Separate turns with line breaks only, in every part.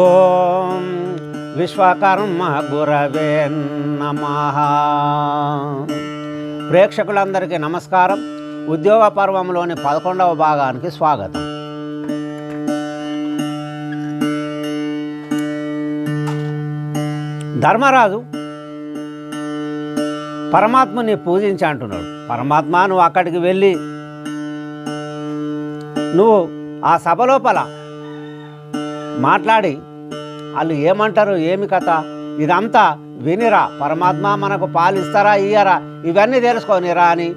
ఓం విశ్వకర్మ గురవే నమః. ప్రేక్షకులందరికీ నమస్కారం. ఉద్యోగ పర్వంలోని 11వ భాగానికి స్వాగతం. ధర్మరాజు పరమాత్మని పూజించి అంటున్నాడు. పరమాత్మ, నువ్వు అక్కడికి వెళ్ళి నువ్వు ఆ సభ లోపల మాట్లాడి వాళ్ళు ఏమంటారు, ఏమి కథ, ఇదంతా వినిరా, పరమాత్మ మనకు పాలిస్తారా ఇయ్యరా, ఇవన్నీ తెలుసుకోనిరా అని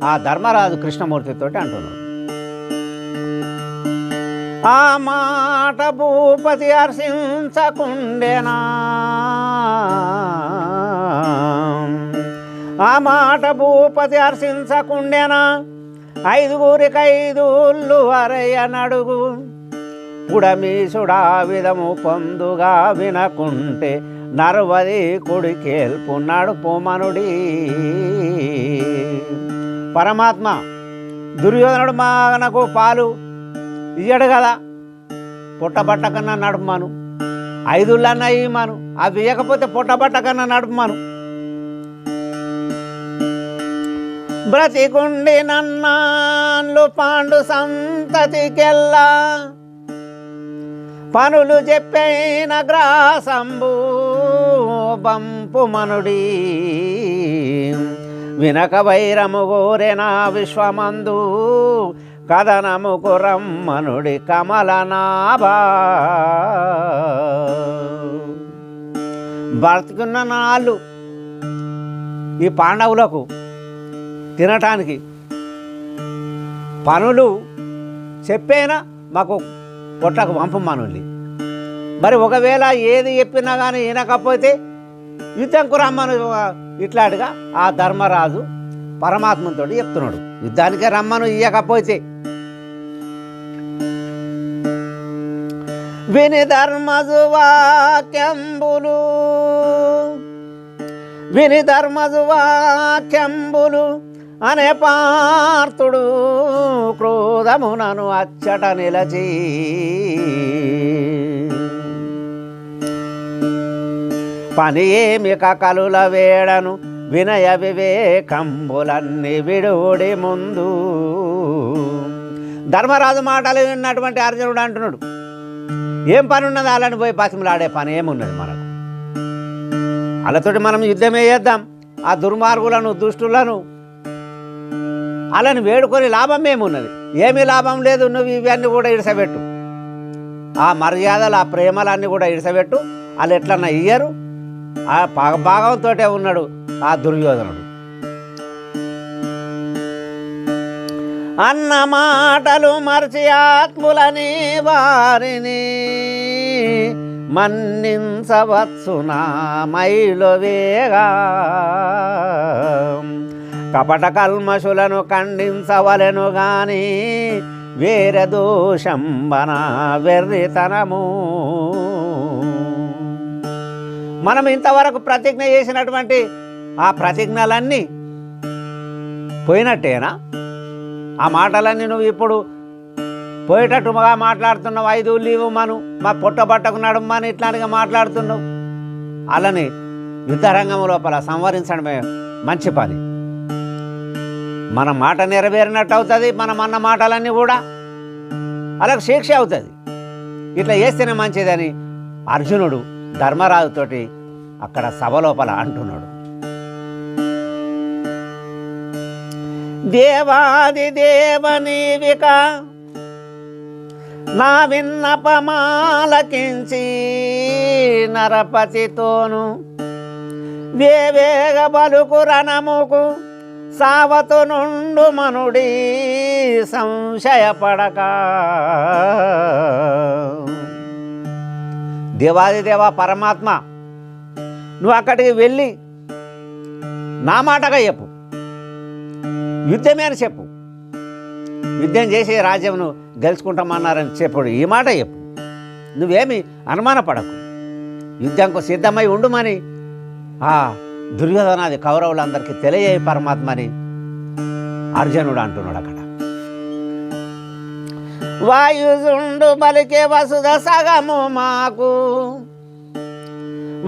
ఆ ధర్మరాజు కృష్ణమూర్తితోటి అంటున్నాడు. ఆ మాట భూపతి హర్షించకుండేనా, ఆ మాట భూపతి హర్షించకుండేనా, 5గురికి 5 ఉళ్ళు అరయ్యనడుగు, పుడమీసుడా విధము పొందుగా వినకుంటే నర్వది కుడికేల్పు నడుపుమనుడి. పరమాత్మ, దుర్యోధనుడు మనకు పాలు ఇయ్యడు కదా, పుట్టబట్ట కన్నా నడుపుమను, 5 ఉళ్ళన్నా ఇయ్యమను, అవి ఇయ్యకపోతే పుట్టబట్ట కన్నా నడుపుమను. బ్రతికుండి నన్నాన్లు పాండు సంతతికెల్లా, పనులు చెప్పైన గ్రాసంబు బంపు మనుడి, వినక వైరము గోరెనా విశ్వమందు కథనముకు రమ్మనుడి కమలనాభా. బ్రతికున్న నాళ్ళు ఈ పాండవులకు తినటానికి పనులు చెప్పేనా మాకు పొట్టకు పంపమనుంది. మరి ఒకవేళ ఏది చెప్పినా కానీ వినకపోతే యుద్ధంకు రమ్మను ఇట్లాంటిగా ఆ ధర్మరాజు పరమాత్మతో చెప్తున్నాడు. యుద్ధానికే రమ్మను ఇయ్యకపోతే. విని ధర్మజు వాక్యంబులు, విని ధర్మజు వాక్యంబులు అనే పార్థుడు క్రోధమునను అచ్చట నిలచి, పని ఏమి కకలుల వేడను వినయ వివేకంబులన్నీ విడుడి ముందు. ధర్మరాజు మాటలు విన్నటువంటి అర్జునుడు అంటున్నాడు, ఏం పని ఉన్నది, అలాని పోయి పసిమలాడే పని ఏమున్నది మనకు, వాళ్ళతోటి మనం యుద్ధమే చేద్దాం, ఆ దుర్మార్గులను దుష్టులను అలాని వేడుకొని లాభం ఏమున్నది, ఏమీ లాభం లేదు, నువ్వు ఇవన్నీ కూడా ఇడిసబెట్టు, ఆ మర్యాదలు ఆ ప్రేమలన్నీ కూడా ఇడిసబెట్టు, వాళ్ళు ఎట్లన్నా ఇయ్యరు. ఆ భాగంతో ఉన్నాడు ఆ దుర్యోధనుడు. అన్న మాటలు మర్చి ఆత్ములని వారిని మన్నించవచ్చునా మైలు వేగా, కపట కల్మషులను ఖండించవలెను గాని వేరే దోషంబన వెర్రితనము. మనం ఇంతవరకు ప్రతిజ్ఞ చేసినటువంటి ఆ ప్రతిజ్ఞలన్నీ పోయినట్టేనా? ఆ మాటలన్నీ నువ్వు ఇప్పుడు పోయేటట్టుగా మాట్లాడుతున్నావు. 5 లీవు మను, మా పొట్టబట్టకు నడుమని ఇట్లాంటిగా మాట్లాడుతున్నావు. అలాని యుద్ధరంగం లోపల సంవరించడమే మంచి పని. మన మాట నెరవేరినట్టు అవుతుంది, మనం అన్న మాటలన్నీ కూడా అలాగే శిక్ష అవుతుంది. ఇట్లా చేస్తేనే మంచిదని అర్జునుడు ధర్మరాజుతోటి అక్కడ సభ లోపల అంటున్నాడు. దేవాది దేవనీవిక నా విన్నపమాలకించి నరపతితోను వేవేగ బలుకు రణముకు సావతు నుండు మనుడి సంశయపడక. దేవాదిదేవ పరమాత్మ, నువ్వు అక్కడికి వెళ్ళి నా మాటగా చెప్పు, యుద్ధమే అని చెప్పు, యుద్ధం చేసి రాజ్యంను గెలుచుకుంటామన్నారని చెప్పుడు, ఈ మాట చెప్పు, నువ్వేమి అనుమానపడకు, యుద్ధంకు సిద్ధమై ఉండుమని ఆ దుర్యోధనాది కౌరవులందరికీ తెలియజేయ పరమాత్మని అర్జునుడు అంటున్నాడు. అక్కడ వాయుజుండు బలికే వసుధ సగము మాకు,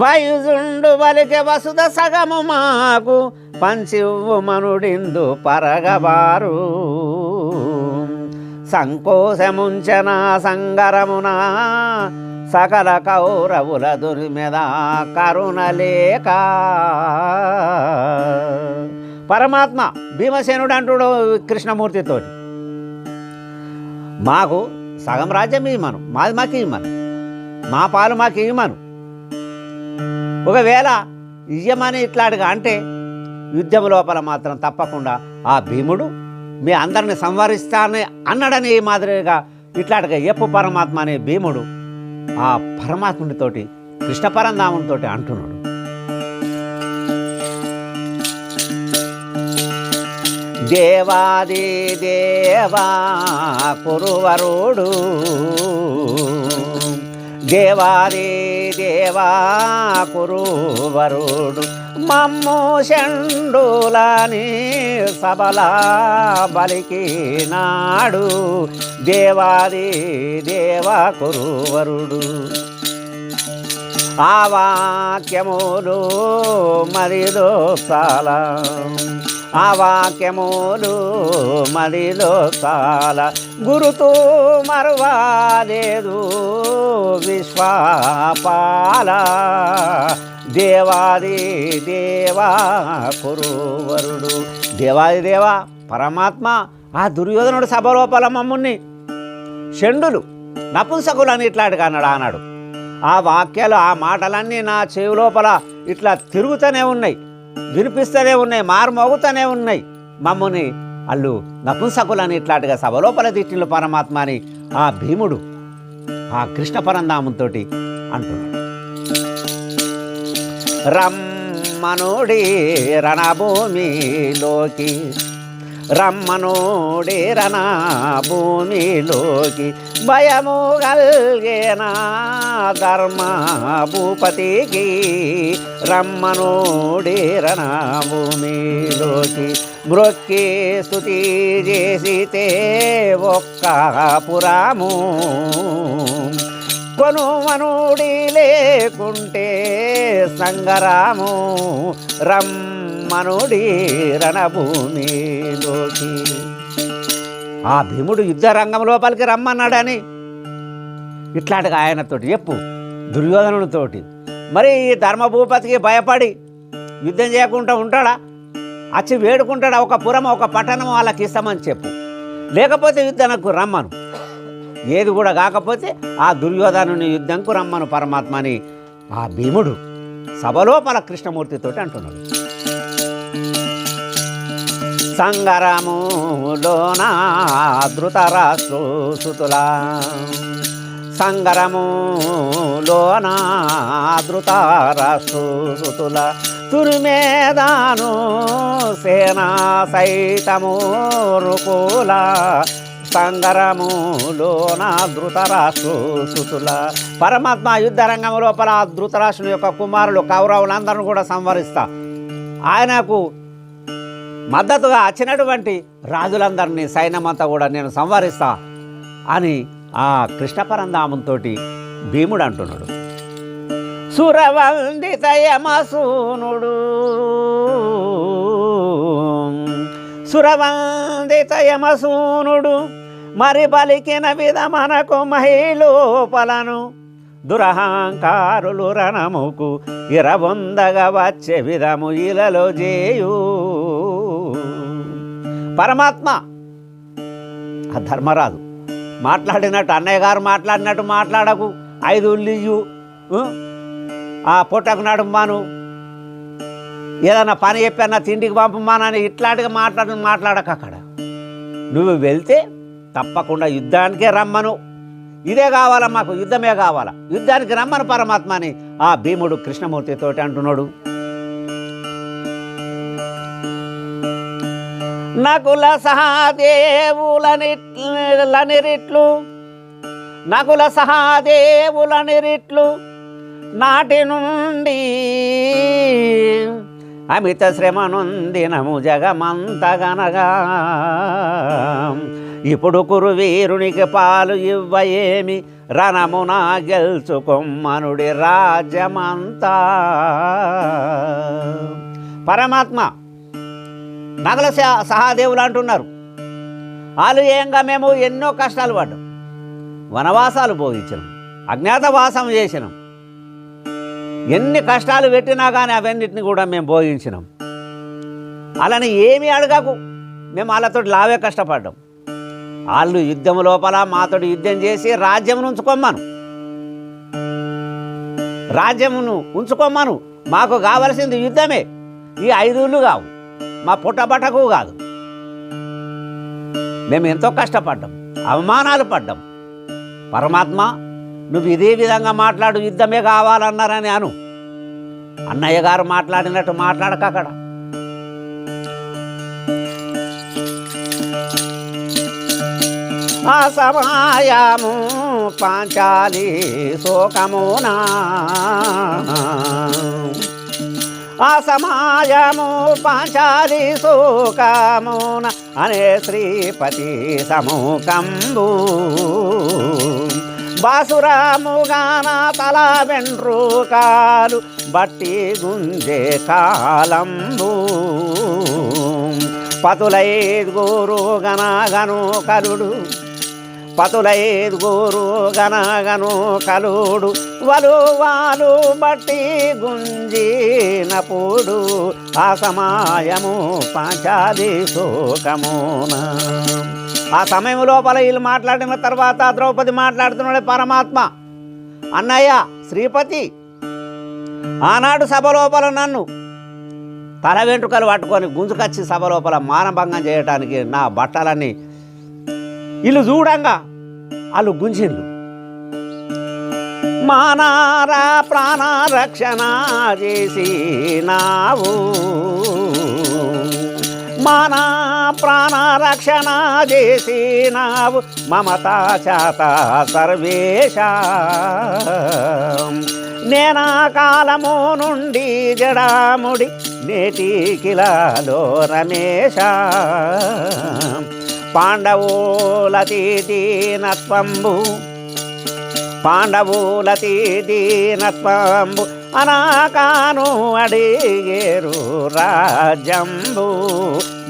వాయుజుండు బలికే వసుధ సగము మాకు, పంచివ్వు మనుడిందు పరగబారు. సంకోశముంచన సంగరమున సకల కౌరవుల దుర్మెద కరుణలేక. పరమాత్మ భీమసేనుడు అంటుడు కృష్ణమూర్తితోటి, మాకు సగం రాజ్యం ఇవ్వమను, మాది మాకు ఇవ్వమను, మా పాలు మాకు ఇవ్వమను. ఒకవేళ ఇయ్యమని ఇట్లాడుగా అంటే యుద్ధం లోపల మాత్రం తప్పకుండా ఆ భీముడు మీ అందరిని సంవరిస్తానని అన్నాడని ఈ మాదిరిగా ఇట్లాంటిగా ఎప్పు పరమాత్మ అనే భీముడు ఆ పరమాత్ముడితోటి కృష్ణ పరంధామునితోటి అంటున్నాడు. దేవాది దేవా కురువరుడు, దేవాది దేవా కురువరుడు, మమ్ము షండులని సబల బలికి నాడు. దేవాది దేవా కురువరుడు, ఆ వాక్యములు మదిలో చాలా, ఆ వాక్యములు మదిలో చాలా, గురుతూ మరువాలేదు విశ్వాపాల. దేవాది దేవా కురువరుడు, దేవాది దేవా పరమాత్మ ఆ దుర్యోధనుడు సభ లోపల మమ్ముని షండులు నపుంసకులు అని ఇట్లాంటిగా అన్నాడు. ఆ వాక్యాలు ఆ మాటలన్నీ నా చెవి లోపల ఇట్లా తిరుగుతూనే ఉన్నాయి, వినిపిస్తూనే ఉన్నాయి, మారుమోగుతూనే ఉన్నాయి. మమ్ముని అల్లు నపుంసకులని ఇట్లాంటిగా సభ లోపల తిట్టిన పరమాత్మ అని ఆ భీముడు ఆ కృష్ణ పరంధాముతో అంటున్నాడు. రమ్మనుడి రణభూమిలోకి, రమ్మనుడి రణభూమిలోకి, భయము గల్గేనా ధర్మ భూపతికి. రమ్మనుడి రణభూమిలోకి, మ్రొక్కి స్తుతి చేసితే ఒక్క పురాము, కొనుమనుడి లేకుంటే సంగరాము. రమ్మనుడి రణభూమిలోకి, ఆ భీముడు యుద్ధ రంగం లోపలికి రమ్మన్నాడని ఇట్లాంటిగా ఆయనతోటి చెప్పు దుర్యోధనుడితోటి. మరి ఈ ధర్మభూపతికి భయపడి యుద్ధం చేయకుండా ఉంటాడా? వచ్చి వేడుకుంటాడా? ఒక పురం ఒక పట్టణం వాళ్ళకి ఇస్తామని చెప్పు, లేకపోతే యుద్ధానికి రమ్మను. ఏది కూడా కాకపోతే ఆ దుర్యోధనుని యుద్ధంకు రమ్మను పరమాత్మ అని ఆ భీముడు సభలోపల కృష్ణమూర్తితోటి అంటున్నాడు. సంగరములోన ధృతరాష్ట్రు సుతుల, సంగరములోన ధృతరాష్ట్రు సుతుల, తురిమేదాను సేనా సైతము రుకుల. సంగరములోన ధృతరాష్ట్రు సుతుల, పరమాత్మ యుద్ధ రంగం లోపల ధృతరాష్ట్రుని యొక్క కుమారులు కౌరవులందరినీ కూడా సంవరిస్తా, ఆయనకు మద్దతుగా వచ్చినటువంటి రాజులందరినీ సైన్యమంతా కూడా నేను సంవరిస్తా అని ఆ కృష్ణ పరంధామంతో భీముడు అంటున్నాడు. సురవందితయమసూనుడు, సురవందితయమసూనుడు, మరి పలికిన విధమనకు మహిళోపలను. దురహంకారులు రణముకు ఇరబొందగా వచ్చే విధము ఇలలో చేయు. పరమాత్మ ఆ ధర్మరాజు మాట్లాడినట్టు, అన్నయ్య గారు మాట్లాడినట్టు మాట్లాడకు, 5 ఉల్లియు, ఆ పొట్టకు నడుమ్మాను, ఏదన్నా పని చెప్పన్నా తిండికి పంపమానని ఇట్లాంటిగా మాట్లాడక అక్కడ. నువ్వు వెళ్తే తప్పకుండా యుద్ధానికే రమ్మను, ఇదే కావాలా మాకు, యుద్ధమే కావాలా, యుద్ధానికి రమ్మను పరమాత్మ అని ఆ భీముడు కృష్ణమూర్తితోటి అంటున్నాడు. నకుల సహాదేవులనిరిట్లు, నకుల సహాదేవులనిరిట్లు నాటి నుండి అమిత శ్రమ నొందినము జగమంతగనగా. ఇప్పుడు కురువీరునికి పాలు ఇవ్వయేమి రణమున గెలుచుకొమ్మనుడి రాజ్యమంతా. పరమాత్మ నగల సహాదేవులు అంటున్నారు, వాళ్ళు ఏంగా మేము ఎన్నో కష్టాలు పడ్డాం, వనవాసాలు భోగించినాం, అజ్ఞాతవాసం చేసినాం, ఎన్ని కష్టాలు పెట్టినా కానీ అవన్నిటిని కూడా మేము భోగించినాం. అలాని ఏమీ అడగకు, మేము వాళ్ళతో లావే కష్టపడ్డాం. వాళ్ళు యుద్ధం లోపల మాతో యుద్ధం చేసి రాజ్యమును ఉంచుకోమ్మను, రాజ్యమును ఉంచుకోమ్మను. మాకు కావలసింది యుద్ధమే, ఈ 5 ఊళ్ళు కావు, మా పుట్టబట్టకు కాదు. మేము ఎంతో కష్టపడ్డాం, అవమానాలు పడ్డాం. పరమాత్మ నువ్వు ఇదే విధంగా మాట్లాడు, యుద్ధమే కావాలన్నారని అను. అన్నయ్య గారు మాట్లాడినట్టు మాట్లాడక అక్కడ. ఆ సమయము పాంచాలి శోకమునా, ఆ సమయము పాంచాలి శోకమున అనే శ్రీపతి సముఖంబు బాసురాముగాన తల వెంట్రుకాలు బట్టి గుంజే కాలంబు పతులైదుగురు గనగను కలుడు, పతులైదుగురు గనగను కలుడు వలు బట్టి గుంజినప్పుడు ఆ సమయము పాంచాలి శోకమున. ఆ సమయం లోపల వీళ్ళు మాట్లాడిన తర్వాత ద్రౌపది మాట్లాడుతున్నాడే, పరమాత్మ అన్నయ్య శ్రీపతి ఆనాడు సభ లోపల నన్ను తల వెంట్రుకలు పట్టుకొని గుంజుకొచ్చి సభ లోపల మానభంగం చేయడానికి నా బట్టలన్నీ వీళ్ళు చూడంగా వాళ్ళు గుంజిళ్ళు. మానారా ప్రాణ రక్షణ చేసినావు, మానా ప్రాణ రక్షణ చేసినావు మమతా చేత సర్వేశ. నేనా కాలము నుండి జడాముడి నేటికిలలో రమేశ. పాండవులతి దీనత్వంబు, పాండవులతి దీనత్వంబు అనాకాను అడిగేరు రాజ్యంబు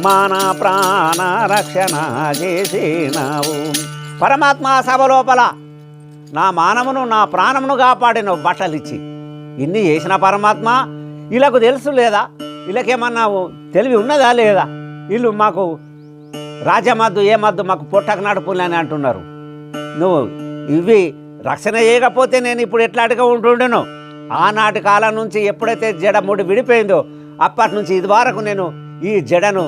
మాన ప్రాణ రక్షణ చేసినావు. పరమాత్మ సభ లోపల నా మానమును నా ప్రాణమును కాపాడిన బట్టలిచ్చి ఇన్ని చేసిన పరమాత్మ వీళ్ళకు తెలుసు లేదా, వీళ్ళకేమన్నా తెలివి ఉన్నదా లేదా, వీళ్ళు మాకు రాజ్యమద్దు ఏమద్దు మాకు పొట్టకు నడుపులే అని అంటున్నారు. నువ్వు ఇవి రక్షణ చేయకపోతే నేను ఇప్పుడు ఎట్లాంటిగా ఉంటుండేను. ఆనాటి కాలం నుంచి ఎప్పుడైతే జడ ముడి విడిపోయిందో అప్పటి నుంచి ఇది వరకు నేను ఈ జడను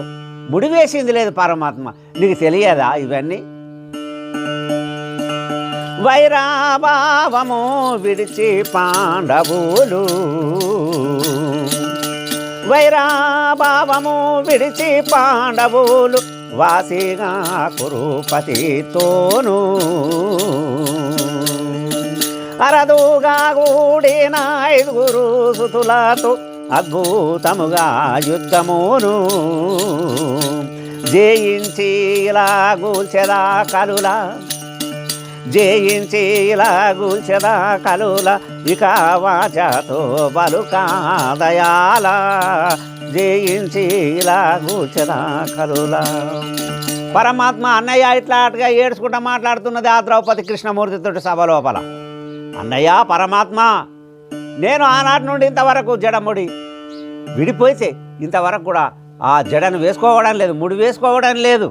ముడివేసింది లేదు పరమాత్మ. నీకు తెలియదా ఇవన్నీ? వైరాభావము విడిచి పాండవులు, వైరాభావము విడిచి పాండవులు వాసిగా కురుపతితోను అరదుగా కూడిన 5గురు సుతులతో అద్భుతముగా యుద్ధమును జయించి ఇలా గూల్చెదా కలుల, జయించి ఇలా గూల్చెదా కలుల ఇక వాచతో బలుకాదయాల జయించి ఇలా గూల్చెదా కలుల. పరమాత్మ అన్నయ్య ఇట్లా అటుగా ఏడ్చుకుంటూ మాట్లాడుతున్నది ఆ ద్రౌపది కృష్ణమూర్తితోటి సభ లోపల. అన్నయ్య పరమాత్మ నేను ఆనాటి నుండి ఇంతవరకు జడముడి విడిపోయితే ఇంతవరకు కూడా ఆ జడను వేసుకోవడం లేదు, ముడి వేసుకోవడం లేదు.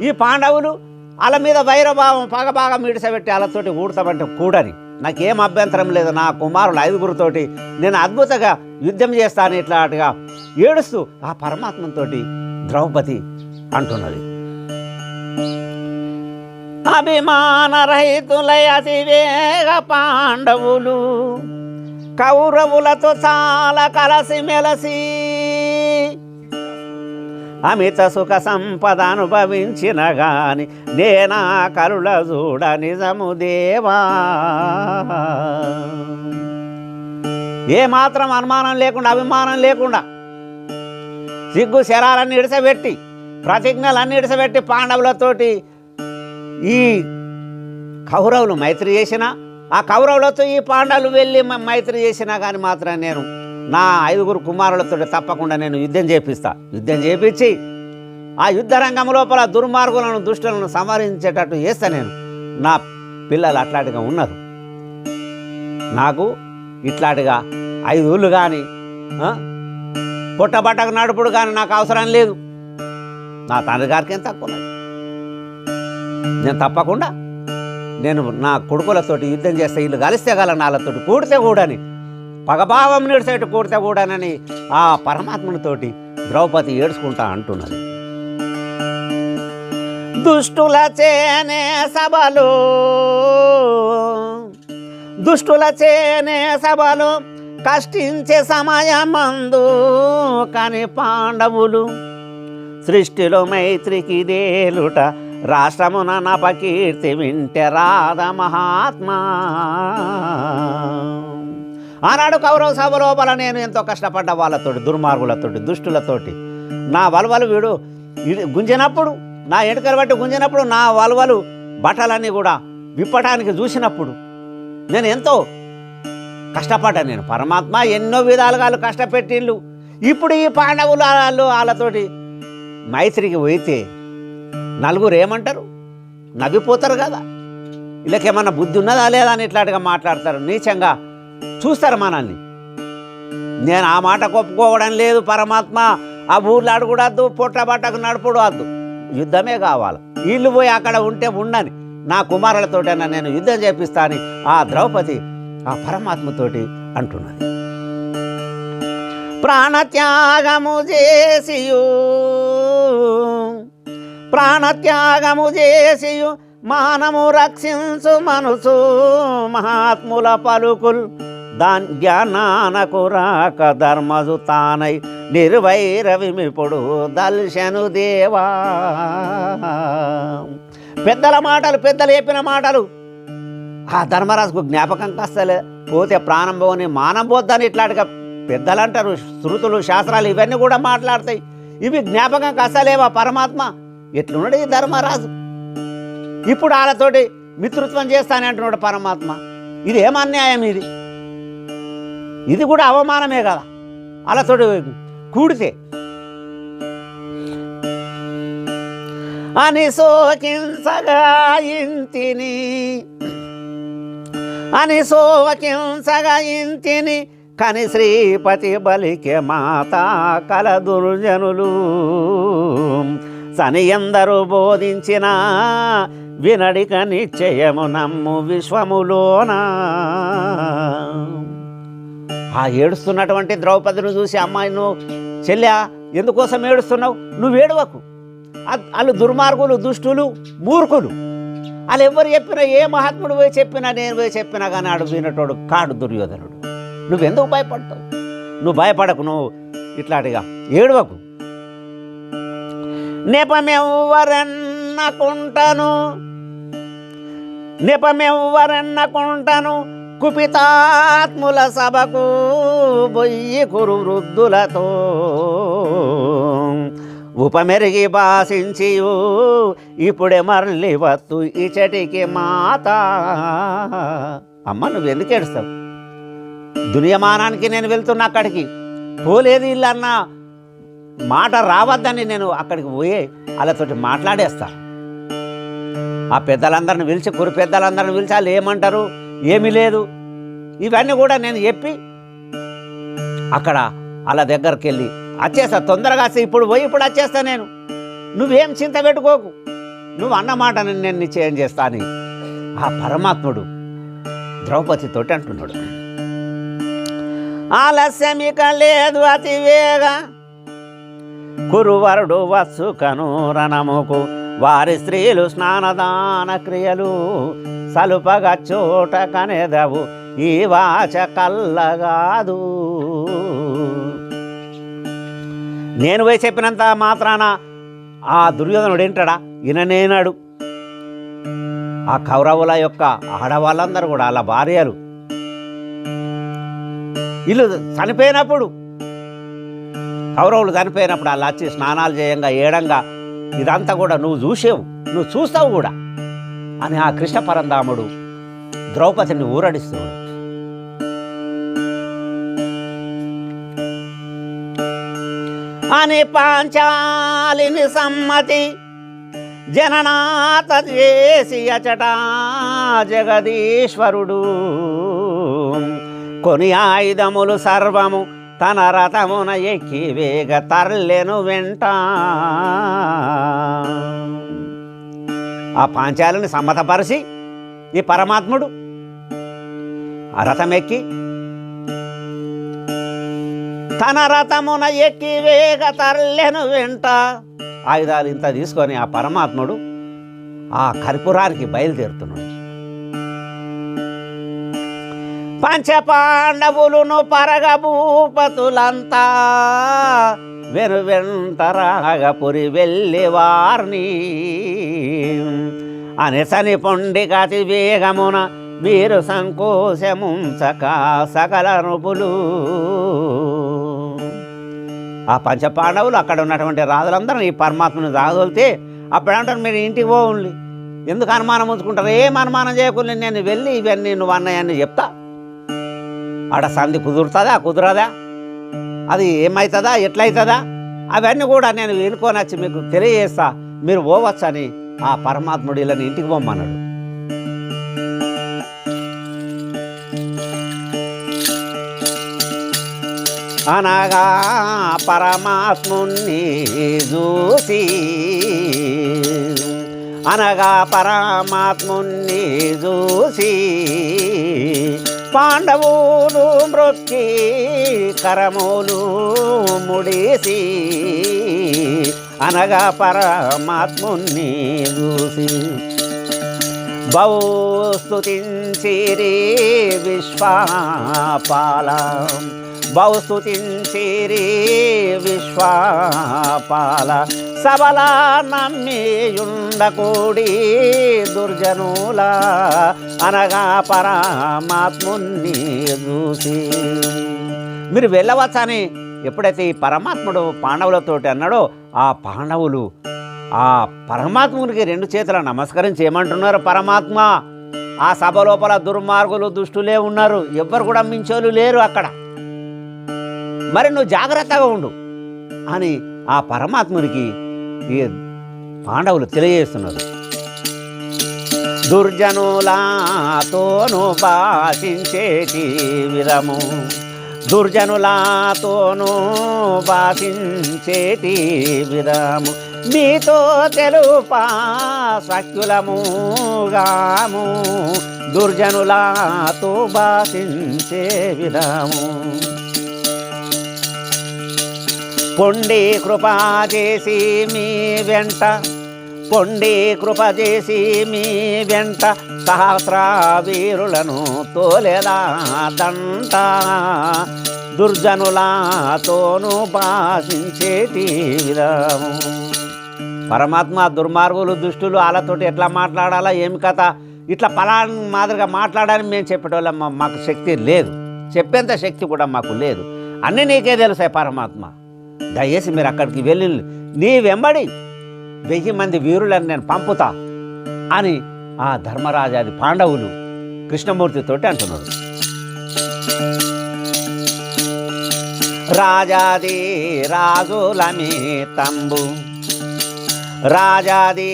ఈ పాండవులు వాళ్ళ మీద వైరభావం పగబాగా మిడిసబెట్టి వాళ్ళతోటి ఊడతామంటే కూడని నాకేం అభ్యంతరం లేదు. నా కుమారులు 5గురితోటి నేను అద్భుతంగా యుద్ధం చేస్తాను ఇట్లా అటుగా ఏడుస్తూ ఆ పరమాత్మతోటి ద్రౌపది అంటున్నది. అభిమాన రహితులై అతివేగ పాండవులు కౌరవులతో చాలా కలసి మెలసి అమిత సుఖ సంపద అనుభవించిన గాని నేనా కరుల చూడ నిజము దేవా. ఏమాత్రం అనుమానం లేకుండా అభిమానం లేకుండా సిగ్గు శరాలన్నీ ఇడిసబెట్టి ప్రతిజ్ఞలన్నీ ఇడిసబెట్టి పాండవులతోటి ఈ కౌరవులు మైత్రి చేసినా, ఆ కౌరవులతో ఈ పాండవులు వెళ్ళి మైత్రి చేసినా కానీ మాత్రం నేను నా 5 కుమారులతో తప్పకుండా నేను యుద్ధం చేపిస్తా. యుద్ధం చేపించి ఆ యుద్ధ రంగం లోపల దుర్మార్గులను దుష్టులను సంహరించేటట్టు చేస్తా. నేను నా పిల్లలు అట్లాంటిగా ఉన్నారు. నాకు ఇట్లాంటిగా 5 ఊళ్ళు కానీ పుట్టబట్టకు నడుపుడు కానీ నాకు అవసరం లేదు. నా తండ్రి గారికి ఏం తక్కువ ఉన్నది. నేను తప్పకుండా నేను నా కొడుకులతోటి యుద్ధం చేస్తే, వీళ్ళు కలిస్తే గల నాళ్ళతోటి కూడితే కూడని, పగభావం నిడిసేటు కూడితే కూడానని ఆ పరమాత్మనితోటి ద్రౌపది ఏడ్చుకుంటా అంటున్నది. దుష్టుల చేనే సభలు, దుష్టుల చేనే సభలు కష్టించే సమయమందు కాని పాండవులు సృష్టిలో మైత్రికి దేలుట రాష్ట్రమున నపకీర్తి వింటే రాధ మహాత్మా. ఆనాడు కౌరవ సభ లోపల నేను ఎంతో కష్టపడ్డ వాళ్ళతోటి, దుర్మార్గులతోటి, దుష్టులతోటి నా వలవలు వీడు గుంజినప్పుడు, నా ఎటుకలు బట్టి గుంజినప్పుడు నా వలవలు బట్టలన్నీ కూడా విప్పటానికి చూసినప్పుడు నేను ఎంతో కష్టపడ్డా. నేను పరమాత్మ ఎన్నో విధాలుగా కష్టపెట్టిళ్ళు. ఇప్పుడు ఈ పాండవులు వాళ్ళతోటి మైత్రికి పోయితే నలుగురు ఏమంటారు? నవ్విపోతారు కదా. వీళ్ళకేమన్నా బుద్ధి ఉన్నదా లేదా అని ఇట్లాంటిగా మాట్లాడతారు, నీచంగా చూస్తారు మనల్ని. నేను ఆ మాట ఒప్పుకోవడం లేదు. పరమాత్మ ఆ ఊర్లో అడుగుడద్దు, పొట్టబట్టకు నడుపుడు వద్దు, యుద్ధమే కావాలి. వీళ్ళు పోయి అక్కడ ఉంటే ఉండని, నా కుమారులతోటైనా నేను యుద్ధం చేపిస్తా అని ఆ ద్రౌపది ఆ పరమాత్మతోటి అంటున్నది. ప్రాణత్యాగము చేసియు, ప్రాణత్యాగము చేసియు మానము రక్షించు మనసు మహాత్ముల పలుకుల్ జ్ఞానానకు రాక ధర్మజు తానై నిర్వైరవిమిప్పుడు దల్శను దేవా. పెద్దల మాటలు, పెద్దలు చెప్పిన మాటలు ఆ ధర్మరాజుకు జ్ఞాపకం కాస్తలే. పోతే ప్రాణం పోని మానం పోద్దని ఇట్లాంటిగా పెద్దలు అంటారు. శృతులు, శాస్త్రాలు ఇవన్నీ కూడా మాట్లాడతాయి. ఇవి జ్ఞాపకం కాస్తలేవా? పరమాత్మ ఎట్లున్నాడు ఈ ధర్మరాజు? ఇప్పుడు వాళ్ళతోటి మిత్రుత్వం చేస్తానే అంటున్నాడు పరమాత్మ. ఇది ఏం అన్యాయం? ఇది కూడా అవమానమే కదా వాళ్ళతోటి కూడితే. అని సోకింసగా ఇంటిని, అని సోకింసగా ఇంటిని కని శ్రీపతి బలికే మాత కల దుర్జనులు సని ఎందరూ బోధించిన వినడిక నిశ్చయము నమ్ము విశ్వములోన. ఆ ఏడుస్తున్నటువంటి ద్రౌపదిని చూసి, అమ్మాయి నువ్వు చెల్లా ఎందుకోసం ఏడుస్తున్నావు? నువ్వు ఏడవకు. వాళ్ళు దుర్మార్గులు, దుష్టులు, మూర్ఖులు. వాళ్ళు ఎవరు చెప్పినా, ఏ మహాత్ముడు పోయి చెప్పినా, నేను పోయి చెప్పినా కానీ ఆడు వినటోడు కాడు దుర్యోధనుడు. నువ్వెందుకు భయపడతావు? నువ్వు భయపడకు, నువ్వు ఇట్లాంటిగా ఏడవకు. నెపమెవ్వరన్నకుంటను, నెపమెవ్వరన్నకుంటను కుపితాత్ముల సభకు బొయ్యి కురు వృద్ధులతో ఉపమెరిగి భాషించియు ఇప్పుడే మరలి వత్తు ఇచటికి మాత. అమ్మ నువ్వెందుకు ఏడుస్తావు? దునియమానానికి నేను వెళ్తున్నా, అక్కడికి పోలేదు ఇల్లన్న మాట రావద్దని నేను అక్కడికి పోయే వాళ్ళతోటి మాట్లాడేస్తా. ఆ పెద్దలందరిని పిలిచి, కురు పెద్దలందరిని పిలిచి వాళ్ళు ఏమంటారు, ఏమీ లేదు ఇవన్నీ కూడా నేను చెప్పి అక్కడ వాళ్ళ దగ్గరికి వెళ్ళి వచ్చేస్తా. తొందరగా ఇప్పుడు పోయి ఇప్పుడు వచ్చేస్తా నేను. నువ్వేం చింత పెట్టుకోకు, నువ్వు అన్నమాట నేను నిశ్చయం చేస్తా అని ఆ పరమాత్ముడు ద్రౌపదితోటి అంటున్నాడు. ఆలస్యమిక లేదు అతివేగ కురువరుడు వత్సు కనూరణముకు వారి స్త్రీలు స్నానదాన క్రియలు సలుపగా చోట కనెదవు ఈ వాచ కల్లగాదు. నేను పోయి చెప్పినంత మాత్రాన ఆ దుర్యోధనుడు ఏంటాడా? ఈయననేనాడు. ఆ కౌరవుల యొక్క ఆడవాళ్ళందరూ కూడా వాళ్ళ భార్యలు వీళ్ళు చనిపోయినప్పుడు, కౌరవులు చనిపోయినప్పుడు వాళ్ళు వచ్చి స్నానాలు చేయంగా ఏడంగా ఇదంతా కూడా నువ్వు చూసావు, నువ్వు చూస్తావు కూడా. అని ఆ కృష్ణ పరంధాముడు ద్రౌపదిని ఊరడిస్తున్నాడు. అని పాంచాలిని సమ్మతి జననాథ చేసి అచట జగదీశ్వరుడు కొని ఆయుధములు సర్వము తన రథమున ఎక్కి వేగ తర్లెను వెంట. ఆ పాంచాలిని సమ్మతపరిచి ఈ పరమాత్ముడు ఆ రథమెక్కి తన రథమున ఎక్కి వేగ తర్లెను వెంట. ఆయుధాలు ఇంత తీసుకొని ఆ పరమాత్ముడు ఆ కర్పూరానికి బయలుదేరుతున్నాడు. పంచపాండవులును పరగభూపతులంతా వెనువెంటరాగపురి వెళ్ళి వారిని అనెసని పొండికతి వేగమున వీరు సంకోశముంచక సకల నృపులు. ఆ పంచపాండవులు అక్కడ ఉన్నటువంటి రాజులందరూ ఈ పరమాత్మను జాగదోలితే అప్పుడంటారు, మీరు ఇంటికి పోండి, ఎందుకు అనుమానం ఉంచుకుంటారు, ఏం అనుమానం చేయకుండా నేను వెళ్ళి ఇవన్నీ నువ్వు అన్నయ్యని చెప్తా. ఆడ సంధి కుదురుతుందా కుదరదా, అది ఏమవుతుందా ఎట్లయితుందా, అవన్నీ కూడా నేను ఎన్నుకొని వచ్చి మీకు తెలియజేస్తా, మీరు పోవచ్చని ఆ పరమాత్ముడు ఇలా ఇంటికి పోమ్మన్నాడు. అనగా పరమాత్ముని చూసి అనగా పరమాత్ముని చూసి పాండవులు మ్రొక్కి కరములు ముడేసి అనగా పరమాత్ముని చూసి బౌస్తుతించిరి విశ్వాపాల బౌస్తుతించిరి విశ్వాపాల సబల నమ్మియుండకూడి దుర్జనుల అనగా పరమాత్ముని చూసి. మీరు వెళ్ళవచ్చని ఎప్పుడైతే ఈ పరమాత్ముడు పాండవులతోటి అన్నాడో ఆ పాండవులు ఆ పరమాత్మునికి రెండు చేతుల నమస్కరించి ఏమంటున్నారు, పరమాత్మ ఆ సభ లోపల దుర్మార్గులు దుష్టులే ఉన్నారు, ఎవ్వరు కూడా మించోలు లేరు అక్కడ, మరి నువ్వు జాగ్రత్తగా ఉండు అని ఆ పరమాత్మునికి ఈ పాండవులు తెలియజేస్తున్నారు. దుర్జనులతోను భాషించేటి విధము దుర్జనులతోను భాషించేటి విధము మీతో తెలుపా సఖ్యులముగాము దుర్జనులతో భాషించే విధము. పొండి కృపా చేసి మీ వెంట పొండి కృప చేసి మీ వెంట సహస్ర వీరులను తోలేదా దంట దుర్జనులతోను భాషించేటి విధము. పరమాత్మ దుర్మార్గులు దుష్టులు వాళ్ళతోటి ఎట్లా మాట్లాడాలా ఏమి కథ, ఇట్లా పలానా మాదిరిగా మాట్లాడాలని మేము చెప్పేటోళ్ళం, మాకు శక్తి లేదు, చెప్పేంత శక్తి కూడా మాకు లేదు, అన్నీ నీకే తెలుసాయి పరమాత్మ, దయచేసి మీరు అక్కడికి వెళ్ళి నీ వెంబడి 1000 మంది వీరులను నేను పంపుతా అని ఆ ధర్మరాజాది పాండవులు కృష్ణమూర్తితోటి అంటున్నారు. రాజాది రాజులమి తంబు రాజాది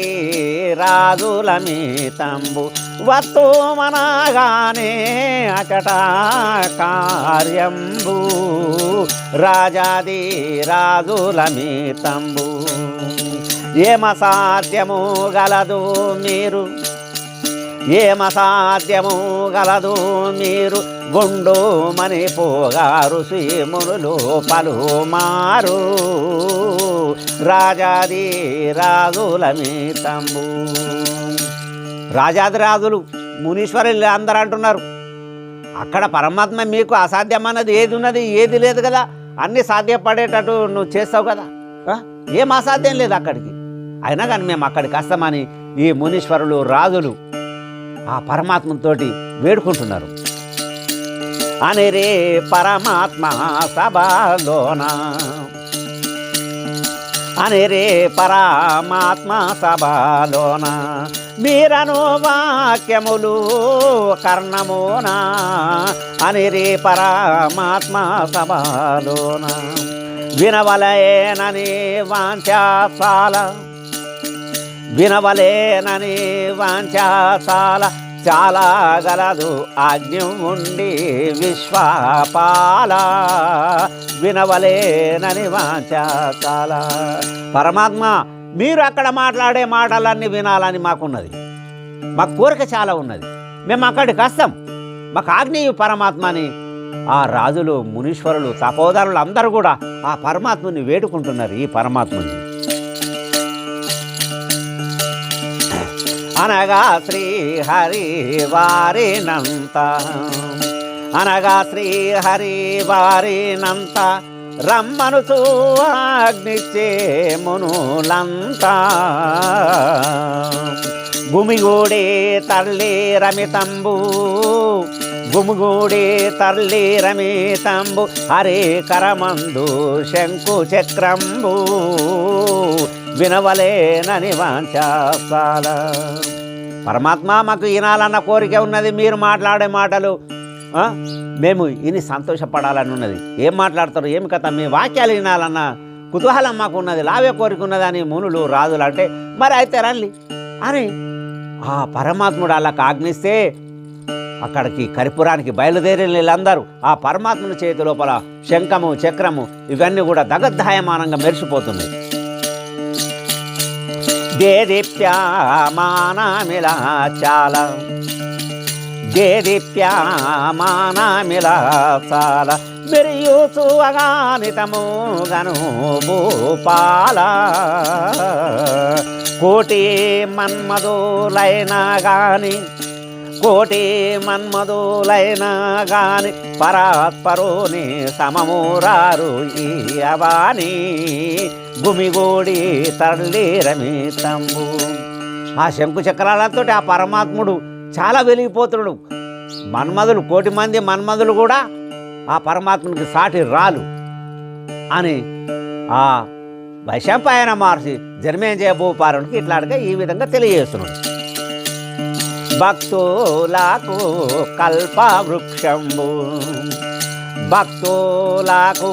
రాజులమి తంబు వత్తు మనగానే అచట కార్యంబు రాజాది రాజులమి తంబు ఏమసాధ్యము గలదు మీరు ఏమసాధ్యము గలదు మీరు గుండు మని పోగారు శ్రీమునులు పలుమారు రాజాది రాజులమి తంబు. రాజాది రాజులు మునీశ్వరులు అందరూ అంటున్నారు, అక్కడ పరమాత్మ మీకు అసాధ్యమన్నది ఏది ఉన్నది, ఏది లేదు కదా, అన్నీ సాధ్యపడేటట్టు నువ్వు చేస్తావు కదా, ఏం అసాధ్యం లేదు అక్కడికి, అయినా కానీ మేము అక్కడికి వస్తామని ఈ మునీశ్వరులు రాజులు ఆ పరమాత్మతోటి వేడుకుంటున్నారు. అని రే పరమాత్మ సభలోన అని రే పరమాత్మ సభలోన మీరను వాక్యములు కర్ణమోనా అనిరి పరమాత్మ సభలోన వినవలేనని వాంఛాసాల వినవలేనని వాంఛాసాల చాలా గలదు ఆజ్ఞం ఉండి విశ్వపాల వినవలేనని వాంఛాసాల. పరమాత్మ మీరు అక్కడ మాట్లాడే మాటలన్నీ వినాలని మాకున్నది, మాకు కోరిక చాలా ఉన్నది, మేము అక్కడికి వస్తాం, మాకు ఆజ్ఞేయు పరమాత్మని. ఆ రాజులు మునీశ్వరులు తపోధరులు అందరూ కూడా ఆ పరమాత్మని వేడుకుంటున్నారు. ఈ పరమాత్మని అనగా శ్రీహరి వారినంత అనగా శ్రీహరి వారినంత రమ్మనుచు ఆజ్ఞిచ్చే మునులంతా గుమిగూడే తల్లి రమితంబు గుమిగూడే తల్లి రమితంబు హరే కరమందు శంకు చక్రంబు వినవలేనని వాంఛాసాల. పరమాత్మ మాకు వినాలన్న కోరిక ఉన్నది, మీరు మాట్లాడే మాటలు మేము ఇని సంతోషపడాలని ఉన్నది. ఏం మాట్లాడతారు, ఏమి కథ, మీ వాక్యాలు వినాలన్న కుతూహలం మాకు ఉన్నది, లావే కోరిక ఉన్నదని మునులు రాజులు అంటే మరి అయితే రండి అని ఆ పరమాత్ముడు అలా ఆజ్ఞిస్తే అక్కడికి కర్పూరానికి బయలుదేరిన వీళ్ళందరూ ఆ పరమాత్ముని చేతి లోపల శంఖము చక్రము ఇవన్నీ కూడా దగద్ధాయమానంగా మెరిసిపోతున్నాయి. దేదీప్యమానమిలా చాలా దేదీప్యమానమిలా చాలా మెరియూచు అగానితము గను భూపాల కోటి మన్మధులైనా గాని కోటి మన్మధులైనా గాని పరాత్పరుని సమమురారు ఈ అవాని గుమిగూడి తల్లి రమితంబు. ఆ శంకు చక్రాలతో ఆ పరమాత్ముడు చాలా వెలిగిపోతున్నాడు. మన్మధులు కోటి మంది మన్మధులు కూడా ఆ పరమాత్మునికి సాటి రాలు అని ఆ వైశంపాయన మహర్షి జన్మేజయ భూపారునికి ఇట్లాంటిగా ఈ విధంగా తెలియజేస్తున్నాడు. భక్తులకు కల్పవృక్షంబు భక్తులకు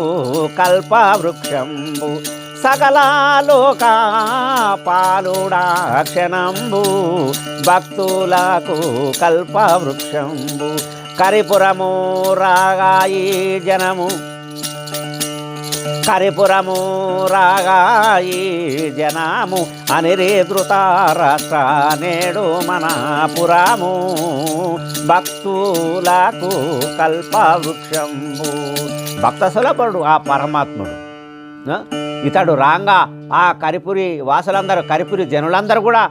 కల్పవృక్షంబు సకల లోక పాలుడాక్షణంబు భక్తులకు కల్పవృక్షంబు కరిపురము రాగాయి జనము కరిపురము రాగాయి జనము అనిరే ధృతరాష్ట్ర నేడు మన పురము భక్తులకు కల్పవృక్షంబు. భక్త సులభుడు ఆ పరమాత్ముడు. ఇతడు రాంగా ఆ కరిపురి వాసులందరూ కరిపురి జనులందరూ కూడా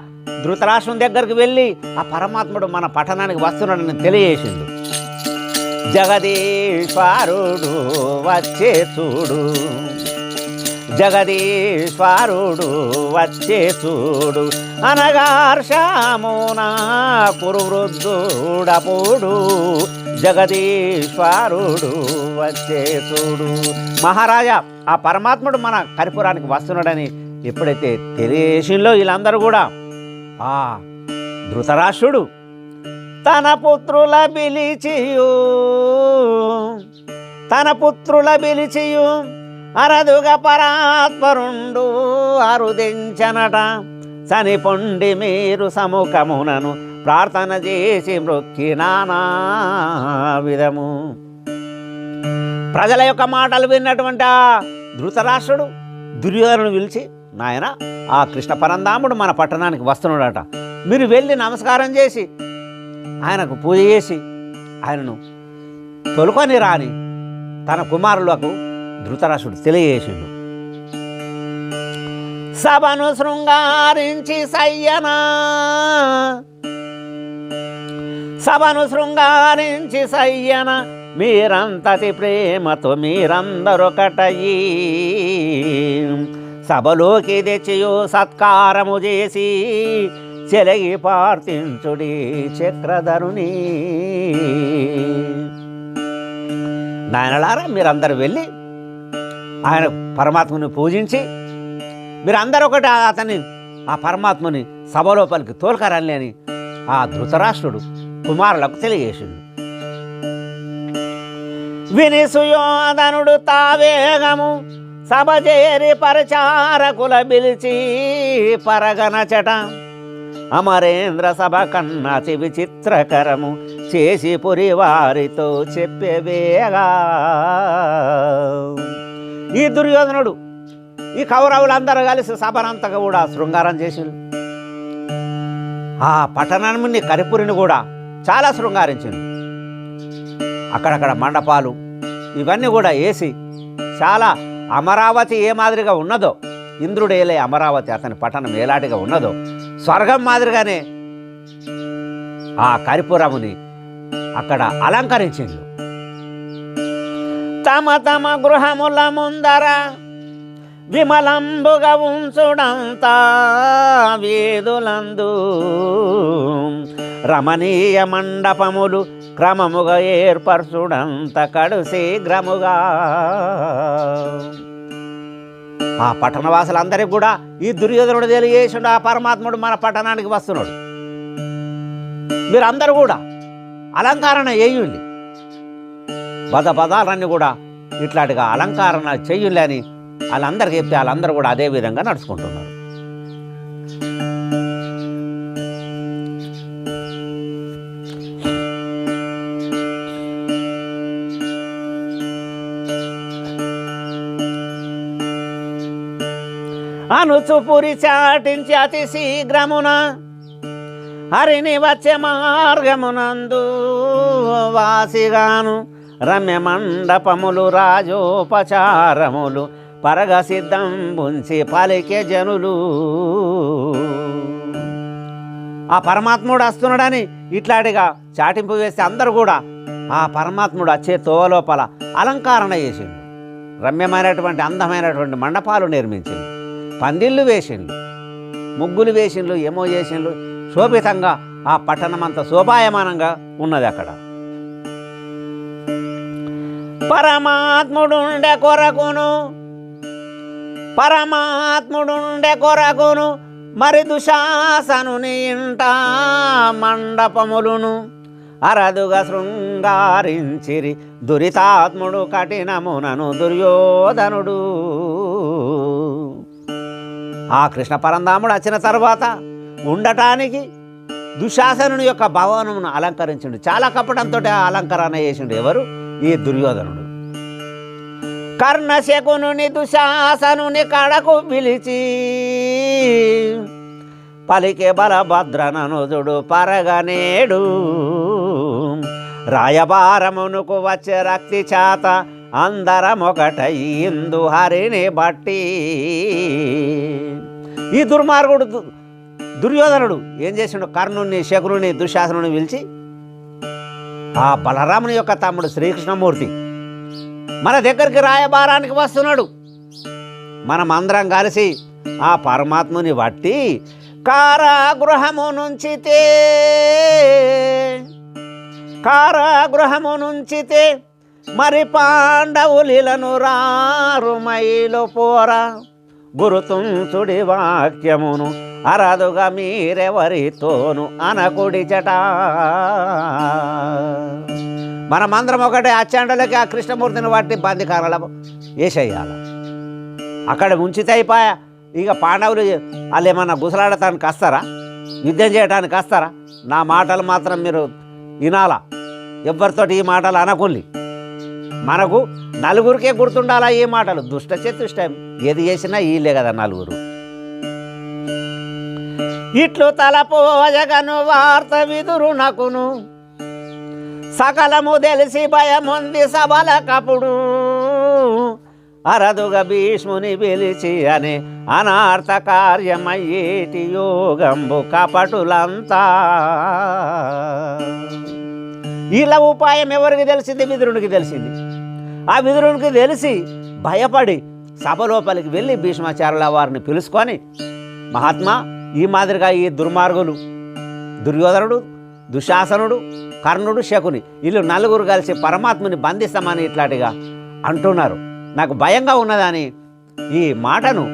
ధృతరాష్ట్రం దగ్గరికి వెళ్ళి ఆ పరమాత్ముడు మన పట్టణానికి వస్తున్నాడని తెలియజేసిండు. జగదీశ్వరుడు వచ్చే చూడు జగదీశ్వరుడు వచ్చే చూడు అనగార్షమునా కురు వృద్ధుడపుడు జగదీశ్వరుడు వచ్చే చూడు. మహారాజా ఆ పరమాత్ముడు మన కరిపురానికి వస్తున్నాడని ఎప్పుడైతే తెలియజేసిందో వీళ్ళందరూ కూడా ఆ ధృతరాష్ట్రుడు తన పుత్రుల పిలిచియు అరదుగా పరాత్పరుండు అరుదించనట చనిపొండి మీరు సముఖమునను ప్రార్థన చేసి మ్రొక్కినానా విధము. ప్రజల యొక్క మాటలు విన్నటువంటి ఆ ధృతరాష్ట్రుడు దుర్యోధనుడు పిలిచి, నాయన ఆ కృష్ణ పరంధాముడు మన పట్టణానికి వస్తున్నాడట, మీరు వెళ్ళి నమస్కారం చేసి ఆయనకు పూజ చేసి ఆయనను తొలుకొని రాని తన కుమారులకు ధృతరాష్ట్రుడు తెలియజేసిండు. సభను శృంగారించి సయ్యన మీరంతటి ప్రేమతో మీరందరొకటయి సభలోకి తెచ్చియో సత్కారము చేసి చెలగి పార్థించుడి చక్రధరుని. నాయనలారా మీరందరూ వెళ్ళి ఆయన పరమాత్మని పూజించి మీరందరూ ఒకటి అతన్ని ఆ పరమాత్మని సభలోపలికి తోలుకరాలి అని ఆ ధృతరాష్ట్రుడు కుమారులకు తెలియజేసిండు. విని సుయోధనుడు తావేగము సభ చేరి పరిచారకుల పిలిచి పరగనచట అమరేంద్ర సభ కన్నతి విచిత్రకరము చేసి పురి వారితో చెప్పేవేగా. ఈ దుర్యోధనుడు ఈ కౌరవులందరూ కలిసి సభనంతగా కూడా శృంగారం చేసిండు. ఆ పట్టణాన్ని కరిపురిని కూడా చాలా శృంగారించిండు. అక్కడక్కడ మండపాలు ఇవన్నీ కూడా వేసి చాలా అమరావతి ఏ మాదిరిగా ఉన్నదో, ఇంద్రుడు ఏలే అమరావతి అతని పట్టణం ఏలాంటిగా ఉన్నదో స్వర్గం మాదిరిగానే ఆ కరిపురముని అక్కడ అలంకరించిండు. తమ తమ గృహముల ముందర విమలంబుగా ఉంచుడంతా వీధులందు రమణీయ మండపములు క్రమముగా ఏర్పరచుడంత కడు శీఘ్రముగా. ఆ పట్టణవాసులందరికీ కూడా ఈ దుర్యోధనుడు తెలియజేసిండు, ఆ పరమాత్ముడు మన పట్టణానికి వస్తున్నాడు, మీరందరూ కూడా అలంకరణ చేయుండి, పదాలన్నీ కూడా ఇట్లాంటిగా అలంకరణ చెయ్యులే అని వాళ్ళందరికీ చెప్తే వాళ్ళందరూ కూడా అదే విధంగా నడుచుకుంటున్నారు. అనుచుపురి చాటించి అతి శీఘ్రమున హరిని వచ్చే మార్గమునందు వాసిగాను రమ్య మండపములు రాజోపచారములు పరగ సిద్ధం ఉంచి పలికే జనులు. ఆ పరమాత్ముడు వస్తున్నాడని ఇట్లాంటిగా చాటింపు వేస్తే అందరూ కూడా ఆ పరమాత్ముడు వచ్చే తోవలోపల అలంకరణ చేసిండు, రమ్యమైనటువంటి అందమైనటువంటి మండపాలు నిర్మించిండు, పందిళ్ళు వేసిండ్లు, ముగ్గులు వేసిండ్లు, ఏమో చేసిండ్లు, శోభితంగా ఆ పట్టణమంతా శోభాయమానంగా ఉన్నది. అక్కడ పరమాత్ముడుండే కొరకును మరి దుశాసనుని ఇంట మండపములును అరదుగా శృంగారించిరి దురితాత్ముడు కఠినమునను దుర్యోధనుడు. ఆ కృష్ణ పరంధాముడు వచ్చిన తర్వాత ఉండటానికి దుశ్శాసనుని యొక్క భవనమును అలంకరించిండు, చాలా కపటంతో అలంకరణ చేసిండు. ఎవరు? ఈ దుర్యోధనుడు. కర్ణశకునుని దుశ్శాసనుని కడకు పిలిచి పలికే బలభద్రననుదుడు పరగనేడు రాయబారమునకు వచ్చే రక్తి చేత అందరమొకటయిందు హరిని బట్టి. ఈ దుర్మార్గుడు దుర్యోధనుడు ఏం చేసిండు? కర్ణుని, శకునుని, దుశ్శాసనుని పిలిచి ఆ బలరాముని యొక్క తమ్ముడు శ్రీకృష్ణమూర్తి మన దగ్గరికి రాయబారానికి వస్తున్నాడు, మనం అందరం కలిసి ఆ పరమాత్ముని బట్టి కారాగృహము నుంచితే మరి పాండవులను రారుమైలో పోరా గురుతుంచుడి వాక్యమును అరదుగా మీరెవరితోను అనకుడిచట. మనమందరం ఒకటే అచ్చాండలకి ఆ కృష్ణమూర్తిని బట్టి బందికారాల వేసేయాలి. అక్కడ ఉంచితే అయిపోయా. ఇక పాండవులు వాళ్ళు ఏమన్నా గుసలాడటానికి వస్తారా? యుద్ధం చేయడానికి వస్తారా? నా మాటలు మాత్రం మీరు వినాలా, ఎవరితోటి ఈ మాటలు అనకుల్లి. మనకు నలుగురికే గుర్తుండాలా ఈ మాటలు. దుష్ట చతుష్టయం ఏది చేసినా వీళ్ళే కదా నలుగురు. ఇట్లు తలపోజగను వార్త విదురు నకును సకలము తెలిసి భయముంది సబల కపుడు అరదుగా భీష్ముని పిలిచి అని అనార్థ కార్యమయ్యేటి యోగంబు కపటులంతా. ఇలా ఉపాయం ఎవరికి తెలిసింది? విదురునికి తెలిసింది. ఆ విదురునికి తెలిసి భయపడి సభలోపలికి వెళ్ళి భీష్మాచార్యుల వారిని పిలుచుకొని, మహాత్మా, ఈ మాదిరిగా ఈ దుర్మార్గులు దుర్యోధనుడు, దుశ్శాసనుడు, కర్ణుడు, శకుని వీళ్ళు నలుగురు కలిసి పరమాత్ముని బంధిస్తామని ఇట్లాంటిగా అంటున్నారు, నాకు భయంగా ఉన్నదని ఈ మాటను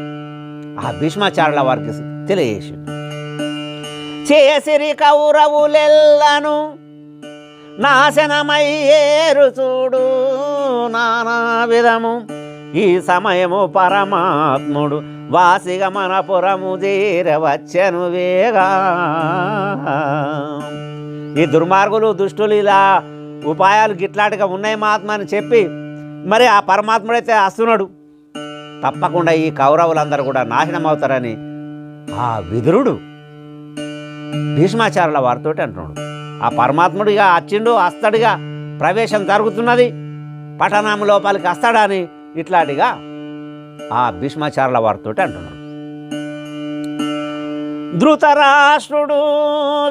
ఆ భీష్మాచార్యుల వారికి తెలియజేసిండు. చేసిరి కౌరవులెల్లను నాశనమయ్యేరు చూడు నానా విధము, ఈ సమయము పరమాత్ముడు వాసిగా మన పురము చేరవచ్చను వేగా. ఈ దుర్మార్గులు దుష్టులు ఇలా ఉపాయాలు గిట్లాంటిగా ఉన్నాయి మహాత్మ అని చెప్పి మరి ఆ పరమాత్ముడైతే వస్తున్నాడు. తప్పకుండా ఈ కౌరవులందరూ కూడా నాశనం అవుతారని ఆ విదురుడు భీష్మాచార్యుల వారితో అంటున్నాడు. ఆ పరమాత్ముడిగా వచ్చిండు, వస్తాడుగా, ప్రవేశం జరుగుతున్నది, పట్టణం లోపలికి వస్తాడని ఇట్లాంటిగా ఆ భీష్మాచార్యుల వారితో అంటున్నాడు. ధృతరాష్ట్రుడు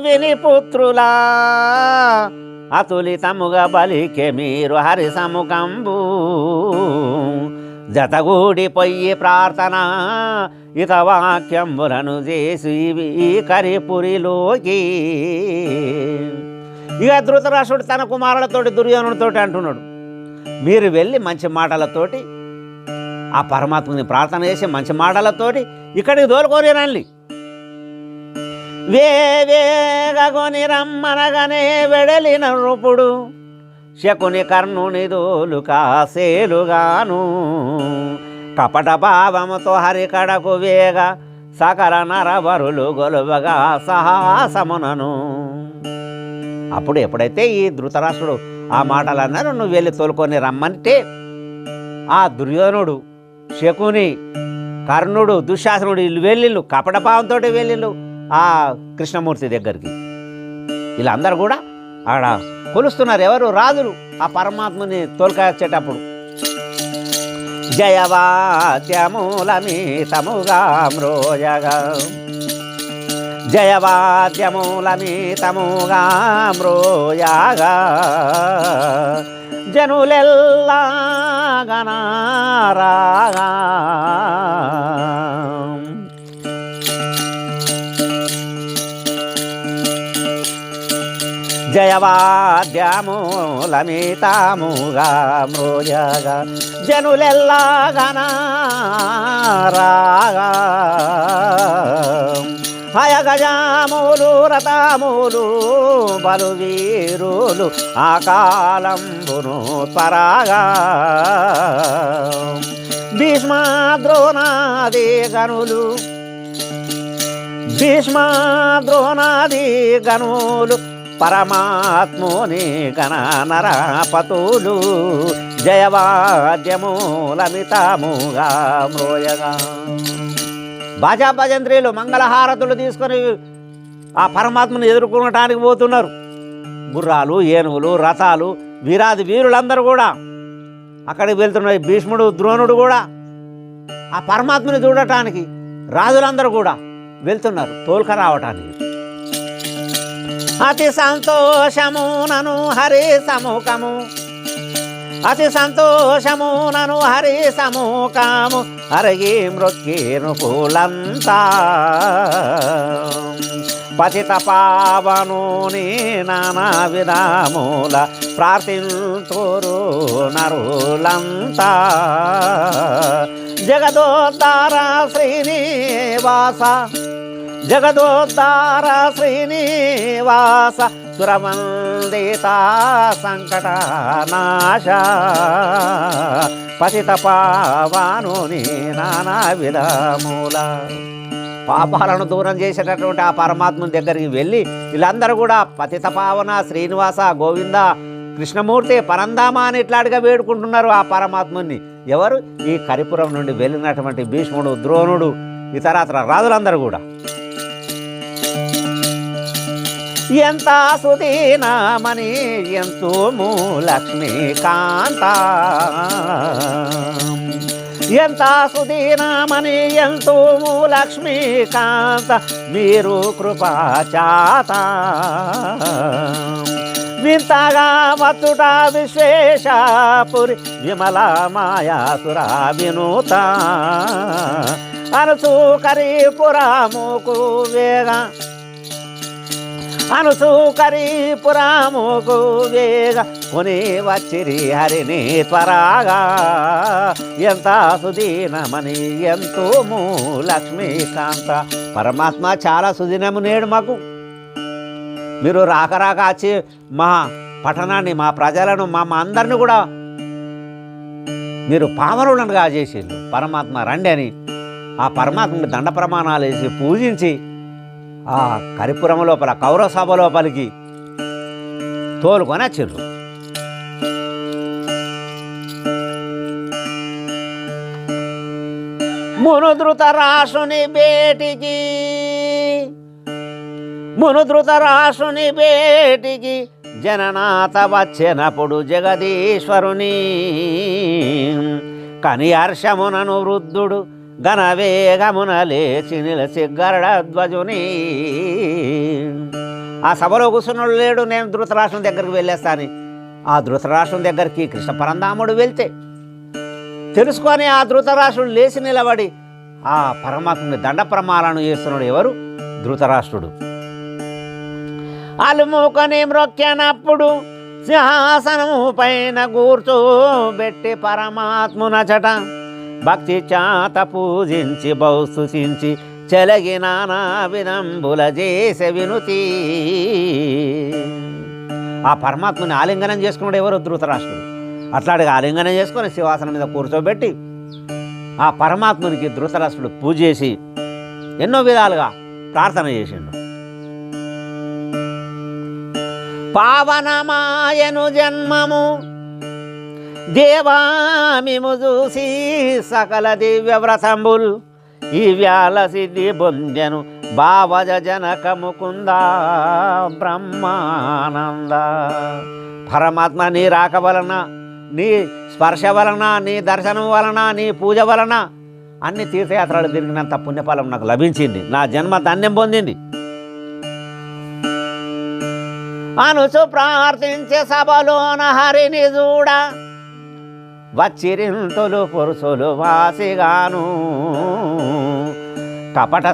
వినిపుత్రులా అతులితముగా బలికే మీరు హరి సముఖంబు, జతగూడి పొయ్యి ప్రార్థన ఇతవాక్యంబులను చేసి ఈ కరిపురిలోకి. ఇక ధృతరాష్ట్రుడు తన కుమారులతోటి దుర్యోధనుడితోటి అంటున్నాడు, మీరు వెళ్ళి మంచి మాటలతోటి ఆ పరమాత్మని ప్రార్థన చేసి మంచి మాటలతోటి ఇక్కడికి దోలుకొని రండి. వేవేగని రమ్మనగానే వెడలిన రూపుడు శకుని కర్ణుని దోలు కాసేలుగాను, కపట భావముతో హరికడకు వేగ సకల నరవరులు గొలువగా సాహసమునను. అప్పుడు ఎప్పుడైతే ఈ ధృతరాష్ట్రుడు ఆ మాటలు అన్నారు, నువ్వు వెళ్ళి తోలుకొని రమ్మంటే ఆ దుర్యోధనుడు, శకుని, కర్ణుడు, దుశ్శాసనుడు వీళ్ళు వెళ్ళిళ్ళు, కపట భావంతో వెళ్ళిళ్ళు ఆ కృష్ణమూర్తి దగ్గరికి. వీళ్ళందరూ కూడా ఆడ కొలుస్తున్నారు. ఎవరు? రాజులు ఆ పరమాత్మని తోలుకొచ్చేటప్పుడు. జయవాద్యమూలమీతముగా మ్రోయగా, జయవాద్యమూలమీతముగా మ్రోయగా, జనులెల్లా గణారాగా. జయవాద్యమూలమితాముగా మ్రోయగా, జనులెల్లా గణారాగా. హయగజాములు రథములు బలు వీరులు ఆకాలంబును పరాగా, భీష్మద్రోణాది గనులు, భీష్మద్రోణాది గనులు పరమాత్ముని గణ నరపతులు, జయవాద్యమూలమితముగా మ్రోయగా. బాజా భజంత్రీలు మంగళహారతులు తీసుకొని ఆ పరమాత్మను ఎదుర్కొనటానికి పోతున్నారు. గుర్రాలు, ఏనుగులు, రథాలు, వీరాది వీరులందరూ కూడా అక్కడికి వెళ్తున్నారు. భీష్ముడు, ద్రోణుడు కూడా ఆ పరమాత్మని చూడటానికి రాజులందరూ కూడా వెళ్తున్నారు తోల్క రావటానికి. అతి సంతోషమునను హరి సముఖము, అతి సంతోషమునను హరి సముఖము అరగి మృక్కిను పూలంతా, పతిత పావనుని నానా విధముల ప్రార్థింతురు నరులంతా, జగదోద్ధార శ్రీనివాస, జగదోద్ధార శ్రీనివాస, సురవందిత సంకటనాశ, పతిత పావనుని నానా విధముల. పాపాలను దూరం చేసేటటువంటి ఆ పరమాత్మ దగ్గరికి వెళ్ళి వీళ్ళందరూ కూడా పతిత పావన శ్రీనివాస గోవింద కృష్ణమూర్తి పరంధామ అని ఇట్లాంటిగా వేడుకుంటున్నారు ఆ పరమాత్ముని. ఎవరు? ఈ కరిపురం నుండి వెళ్ళినటువంటి భీష్ముడు, ద్రోణుడు, ఇతరత్ర రాజులందరూ కూడా. ఎంత సుదీనామణి ఎంతోము లక్ష్మీకాంత, ఎంత సుదీనామణి ఎంతోము లక్ష్మీకాంత, మీరు కృపాచాత, వింతగా వచ్చుట విశ్వేశపురి విమల మాయాసుర వినూత, అనసు కరిపురముకు వేగ, అనుసూకరీపురాముకు వేగ కొని వచ్చిరి హరిని త్వరగా ఎంత సుదీనమని ఎంతో లక్ష్మీకాంత. పరమాత్మ చాలా సుదీనము నేడు మాకు. మీరు రాక రాక వచ్చి మా పట్టణాన్ని, మా ప్రజలను, మా అందరిని కూడా మీరు పామరులనుగా చేసిండు. పరమాత్మ రండి అని ఆ పరమాత్మని దండ ప్రమాణాలు వేసి పూజించి ఆ కరిపురం లోపల కౌరవ సభ లోపలికి తోలుకొని వచ్చిండ్రు. మునుధృత రాసుని బేటికి జననాథ వచ్చెనప్పుడు జగదీశ్వరుని కని హర్షమునను వృద్ధుడు ఘనవేగమున లేచి నిలసి గరుడధ్వజుని. ఆ సభలో కూర్చున్నాడు లేడు, నేను ధృతరాష్ట్రం దగ్గరికి వెళ్ళేస్తాను. ఆ ధృతరాష్ట్రం దగ్గరికి కృష్ణ పరంధాముడు వెళ్తే తెలుసుకొని ఆ ధృతరాష్ట్రుడు లేచి నిలబడి ఆ పరమాత్ముని దండ ప్రమాణాలను చేస్తున్నాడు. ఎవరు? ధృతరాష్ట్రుడు. అలుముకొని మ్రొక్కినప్పుడు సింహాసనము పైన కూర్చోబెట్టి పరమాత్మునచట భక్తి చేత పూజించి బౌస్తుతించి చెలగి నానా వినంబుల చేసే వినుతి. ఆ పరమాత్మని ఆలింగనం చేసుకున్నాడు ఎవరు? ధృతరాష్ట్రుడు. అట్లాంటిగా ఆలింగనం చేసుకొని సింహాసనం మీద కూర్చోబెట్టి ఆ పరమాత్మునికి ధృతరాష్ట్రుడు పూజ చేసి ఎన్నో విధాలుగా ప్రార్థన చేసిండు. పావనమాయను జన్మము దేవామిము చూసి సకల దివ్య వ్రతంబుల్ ఈ వ్యాల సిద్ధి బొందెను భావజ జనక ముకుంద బ్రహ్మానంద. పరమాత్మ నీ రాక వలన, నీ స్పర్శ వలన, నీ దర్శనం వలన, నీ పూజ వలన అన్ని తీర్థయాత్రలు తిరిగినంత పుణ్యఫలం నాకు లభించింది. నా జన్మ ధన్యం పొందింది. అనుసు ప్రార్థించే సభలోన హరిని చూడ వచ్చిరింతులు పురుషులు వాసిగాను కపట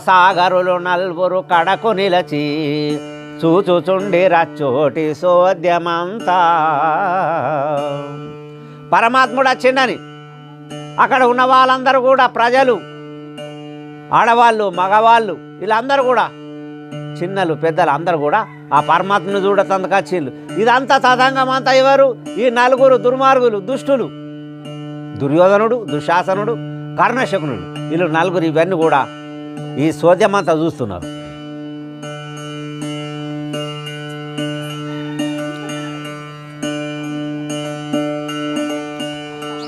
సాగరులు నల్వురు కడకు నిలచి చూచుచుండి రచ్చోటి సోద్యమంతా. పరమాత్ముడు వచ్చిండని అక్కడ ఉన్న వాళ్ళందరూ కూడా, ప్రజలు, ఆడవాళ్ళు, మగవాళ్ళు, వీళ్ళందరూ కూడా, చిన్నలు పెద్దలు అందరూ కూడా ఆ పరమాత్మను చూడతందుకు వచ్చిండ్రు. ఇదంతా తదంగం అంతా ఎవరు? ఈ నలుగురు దుర్మార్గులు, దుష్టులు, దుర్యోధనుడు, దుశ్శాసనుడు, కర్ణశకునుడు. వీళ్ళు నలుగురు ఇవన్నీ కూడా ఈ సోద్యమంతా చూస్తున్నారు.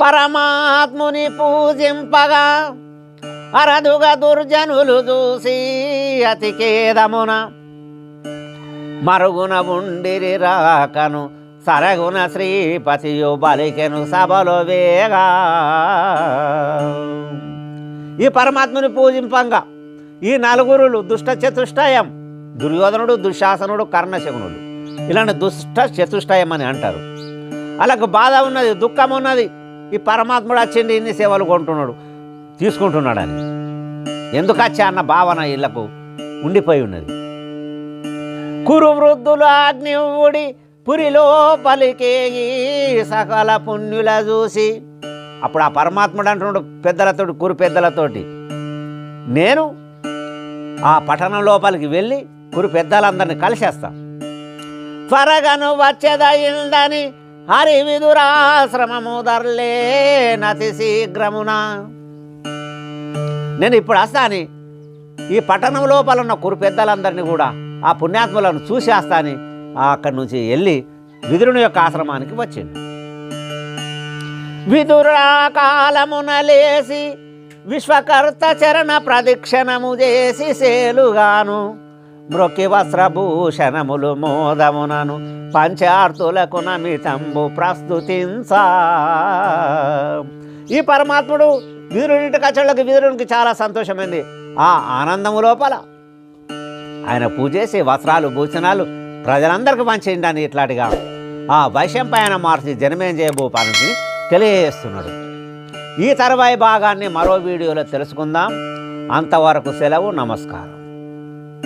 పరమాత్ముని పూజింపగా అరదుగా దుర్జనులు చూసి అతికేదమున మరుగున ఉండిరి రాకను సరగున శ్రీపతియు బలికెను సభలో వేగా. ఈ పరమాత్ముని పూజింపంగా ఈ నలుగురులు దుష్ట చతుష్టయం, దుర్యోధనుడు, దుశ్శాసనుడు, కర్ణశకునుడు, ఇలాంటి దుష్ట చతుష్టయం అని అంటారు. అలాగ బాధ ఉన్నది, దుఃఖం ఉన్నది. ఈ పరమాత్ముడు వచ్చిండి ఇన్ని సేవలు కొంటున్నాడు, తీసుకుంటున్నాడని ఎందుకు వచ్చా అన్న భావన ఇళ్లకు ఉండిపోయి ఉన్నది. కురు వృద్ధులు అగ్నివుడి పురిలో పలికేగి సకల పుణ్యుల చూసి. అప్పుడు ఆ పరమాత్ముడు అంటున్నాడు పెద్దలతోటి, కురు పెద్దలతోటి, నేను ఆ పట్టణం లోపలికి వెళ్ళి కురు పెద్దలందరినీ కలిసేస్తా. త్వరగాను వచ్చేదయిందని హరి విదురాశ్రమము ధరలే నతి శీఘ్రమున. నేను ఇప్పుడు వస్తాని ఈ పట్టణం లోపల ఉన్న కురు పెద్దలందరినీ కూడా, ఆ పుణ్యాత్ములను చూసి వస్తాని అక్కడి నుంచి వెళ్ళి విదురుని యొక్క ఆశ్రమానికి వచ్చింది. విదురాకాలమున లేసి విశ్వకర్త చరణ ప్రదక్షిణము చేసి సేలుగాను మ్రొక్కి వస్త్రభూషణములు మోదమునను పంచార్తులకు నమితంబు ప్రస్తుతించా. ఈ పరమాత్ముడు విదురునింటి కచ్చళ్ళకి, విదురునికి చాలా సంతోషమైంది. ఆ ఆనందము లోపల ఆయన పూజ చేసి వస్త్రాలు, భూషణాలు ప్రజలందరికీ పంచేయండి ఇట్లాంటిగా ఆ వైశంపాయన మార్చి జనమేం చేయబోపాలని తెలియజేస్తున్నాడు. ఈ తర్వాయి భాగాన్ని మరో వీడియోలో తెలుసుకుందాం. అంతవరకు సెలవు. నమస్కారం.